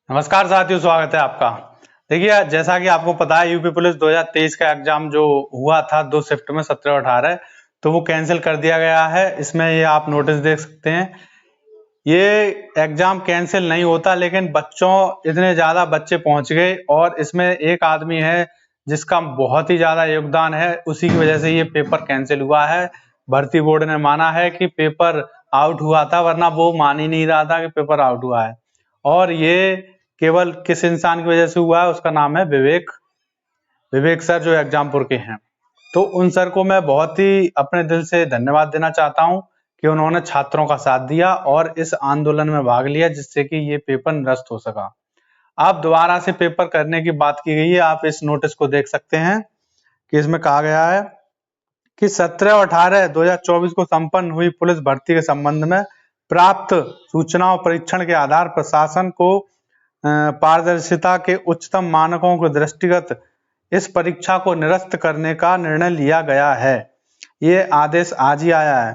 नमस्कार साथियों, स्वागत है आपका। देखिए, जैसा कि आपको पता है यूपी पुलिस 2023 का एग्जाम जो हुआ था 2 शिफ्ट में 17 और 18, तो वो कैंसिल कर दिया गया है। इसमें ये आप नोटिस देख सकते हैं। ये एग्जाम कैंसिल नहीं होता, लेकिन इतने ज्यादा बच्चे पहुंच गए और इसमें एक आदमी है जिसका बहुत ही ज्यादा योगदान है, उसी की वजह से ये पेपर कैंसिल हुआ है। भर्ती बोर्ड ने माना है कि पेपर आउट हुआ था, वरना वो मान ही नहीं रहा था कि पेपर आउट हुआ है। और ये केवल किस इंसान की वजह से हुआ है, उसका नाम है विवेक सर, जो एग्जामपुर के हैं। तो उन सर को मैं बहुत ही अपने दिल से धन्यवाद देना चाहता हूं कि उन्होंने छात्रों का साथ दिया और इस आंदोलन में भाग लिया, जिससे कि ये पेपर निरस्त हो सका। अब दोबारा से पेपर करने की बात की गई है। आप इस नोटिस को देख सकते हैं कि इसमें कहा गया है कि 17 और 18 2024 को संपन्न हुई पुलिस भर्ती के संबंध में प्राप्त सूचनाओं परीक्षण के आधार पर शासन को पारदर्शिता के उच्चतम मानकों के दृष्टिगत इस परीक्षा को निरस्त करने का निर्णय लिया गया है। ये आदेश आज ही आया है।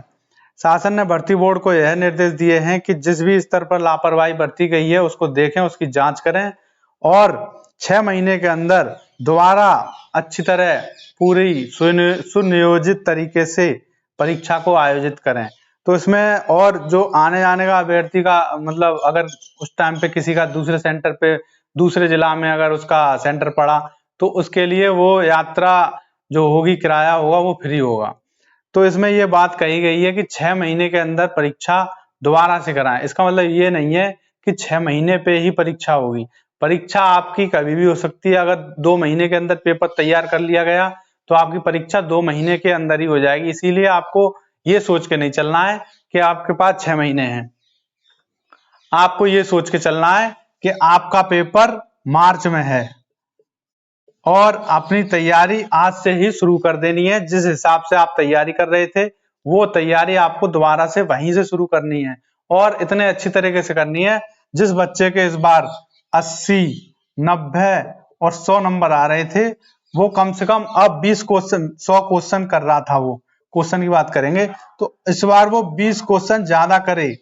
शासन ने भर्ती बोर्ड को यह निर्देश दिए हैं कि जिस भी स्तर पर लापरवाही बरती गई है उसको देखें, उसकी जांच करें और 6 महीने के अंदर दोबारा अच्छी तरह पूरी सुनियोजित तरीके से परीक्षा को आयोजित करें। तो इसमें और जो आने जाने का अभ्यर्थी का मतलब, अगर उस टाइम पे किसी का दूसरे सेंटर पे दूसरे जिला में अगर उसका सेंटर पड़ा, तो उसके लिए वो यात्रा जो होगी, किराया होगा, वो फ्री होगा। तो इसमें ये बात कही गई है कि 6 महीने के अंदर परीक्षा दोबारा से कराएं। इसका मतलब ये नहीं है कि 6 महीने पे ही परीक्षा होगी। परीक्षा आपकी कभी भी हो सकती है। अगर 2 महीने के अंदर पेपर तैयार कर लिया गया तो आपकी परीक्षा 2 महीने के अंदर ही हो जाएगी। इसीलिए आपको ये सोच के नहीं चलना है कि आपके पास 6 महीने हैं। आपको ये सोच के चलना है कि आपका पेपर मार्च में है और अपनी तैयारी आज से ही शुरू कर देनी है। जिस हिसाब से आप तैयारी कर रहे थे, वो तैयारी आपको दोबारा से वहीं से शुरू करनी है और इतने अच्छी तरीके से करनी है। जिस बच्चे के इस बार 80, 90 और 100 नंबर आ रहे थे, वो कम से कम अब 20 क्वेश्चन, 100 क्वेश्चन कर रहा था। वो क्वेश्चन की बात करेंगे तो इस बार वो 20 क्वेश्चन ज्यादा करे।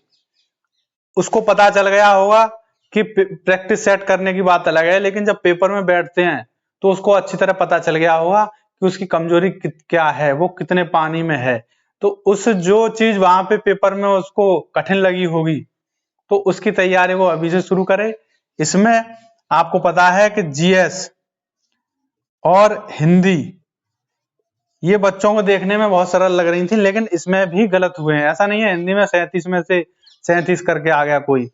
उसको पता चल गया होगा कि प्रैक्टिस सेट करने की बात अलग है, लेकिन जब पेपर में बैठते हैं तो उसको अच्छी तरह पता चल गया होगा कि उसकी कमजोरी क्या है, वो कितने पानी में है। तो उस जो चीज वहां पे पेपर में उसको कठिन लगी होगी, तो उसकी तैयारी वो अभी से शुरू करे। इसमें आपको पता है कि जीएस और हिंदी ये बच्चों को देखने में बहुत सरल लग रही थी, लेकिन इसमें भी गलत हुए हैं। ऐसा नहीं है हिंदी में 37 में से 37 करके आ गया कोई।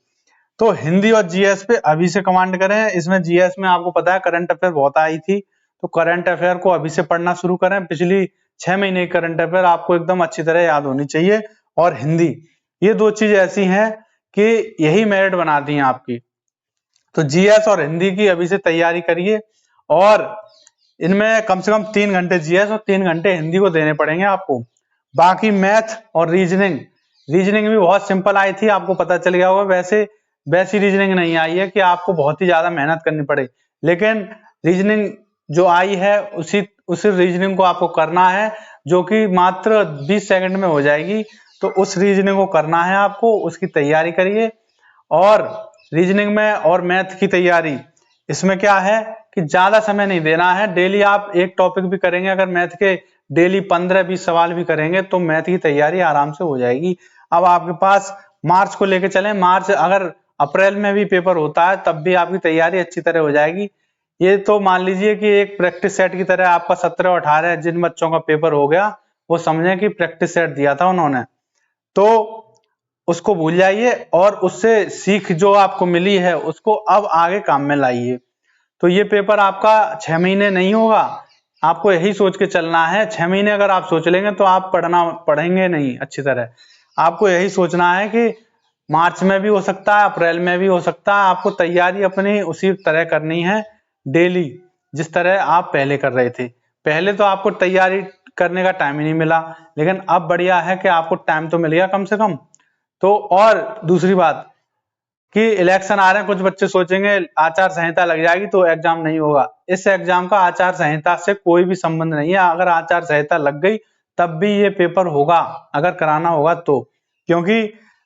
तो हिंदी और जीएस पे अभी से कमांड करें। इसमें जीएस में आपको पता है करंट अफेयर बहुत आई थी, तो करंट अफेयर को अभी से पढ़ना शुरू करें। पिछली 6 महीने की करंट अफेयर आपको एकदम अच्छी तरह याद होनी चाहिए। और हिंदी, ये 2 चीज ऐसी हैं कि यही मेरिट बनाती हैं आपकी। तो जीएस और हिंदी की अभी से तैयारी करिए और इनमें कम से कम 3 घंटे जीएस और 3 घंटे हिंदी को देने पड़ेंगे आपको। बाकी मैथ और रीजनिंग भी बहुत सिंपल आई थी, आपको पता चल गया होगा। वैसी रीजनिंग नहीं आई है कि आपको बहुत ही ज्यादा मेहनत करनी पड़े, लेकिन रीजनिंग जो आई है उसी रीजनिंग को आपको करना है, जो कि मात्र 20 सेकंड में हो जाएगी। तो उस रीजनिंग को करना है आपको, उसकी तैयारी करिए। और रीजनिंग में और मैथ की तैयारी, इसमें क्या है कि ज्यादा समय नहीं देना है। डेली आप एक टॉपिक भी करेंगे, अगर मैथ के डेली 15-20 सवाल भी करेंगे तो मैथ की तैयारी आराम से हो जाएगी। अब आपके पास मार्च को लेके चलें। मार्च, अगर अप्रैल में भी पेपर होता है तब भी आपकी तैयारी अच्छी तरह हो जाएगी। ये तो मान लीजिए कि एक प्रैक्टिस सेट की तरह आपका 17 और 18 जिन बच्चों का पेपर हो गया, वो समझें कि प्रैक्टिस सेट दिया था उन्होंने, तो उसको भूल जाइए और उससे सीख जो आपको मिली है उसको अब आगे काम में लाइए। तो ये पेपर आपका 6 महीने नहीं होगा। आपको यही सोच के चलना है। 6 महीने अगर आप सोच लेंगे तो आप पढ़ेंगे नहीं अच्छी तरह। आपको यही सोचना है कि मार्च में भी हो सकता है, अप्रैल में भी हो सकता है। आपको तैयारी अपनी उसी तरह करनी है डेली, जिस तरह आप पहले कर रहे थे। पहले तो आपको तैयारी करने का टाइम ही नहीं मिला, लेकिन अब बढ़िया है कि आपको टाइम तो मिल गया कम से कम। तो और दूसरी बात कि इलेक्शन आ रहे हैं, कुछ बच्चे सोचेंगे आचार संहिता लग जाएगी तो एग्जाम नहीं होगा। इस एग्जाम का आचार संहिता से कोई भी संबंध नहीं है। अगर आचार संहिता लग गई तब भी ये पेपर होगा, अगर कराना होगा तो। क्योंकि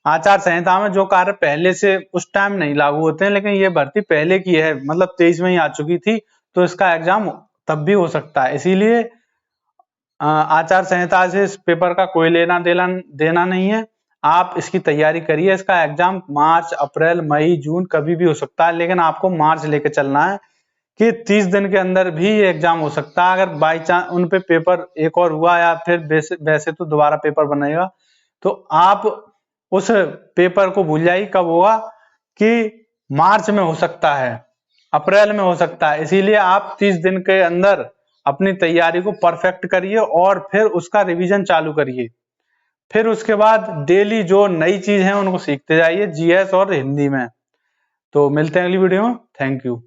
आचार संहिता में जो कार्य पहले से उस टाइम नहीं लागू होते हैं, लेकिन ये भर्ती पहले की है, मतलब 23 में ही आ चुकी थी, तो इसका एग्जाम तब भी हो सकता है। इसीलिए आचार संहिता से इस पेपर का कोई लेना देना नहीं है। आप इसकी तैयारी करिए। इसका एग्जाम मार्च, अप्रैल, मई, जून कभी भी हो सकता है, लेकिन आपको मार्च लेके चलना है कि 30 दिन के अंदर भी ये एग्जाम हो सकता है। अगर बाई चांस उन पे पेपर एक और हुआ या फिर वैसे तो दोबारा पेपर बनेगा, तो आप उस पेपर को भूल जाइए। कब होगा कि मार्च में हो सकता है, अप्रैल में हो सकता है। इसीलिए आप 30 दिन के अंदर अपनी तैयारी को परफेक्ट करिए और फिर उसका रिवीजन चालू करिए। फिर उसके बाद डेली जो नई चीज है उनको सीखते जाइए, जीएस और हिंदी में। तो मिलते हैं अगली वीडियो में। Thank you.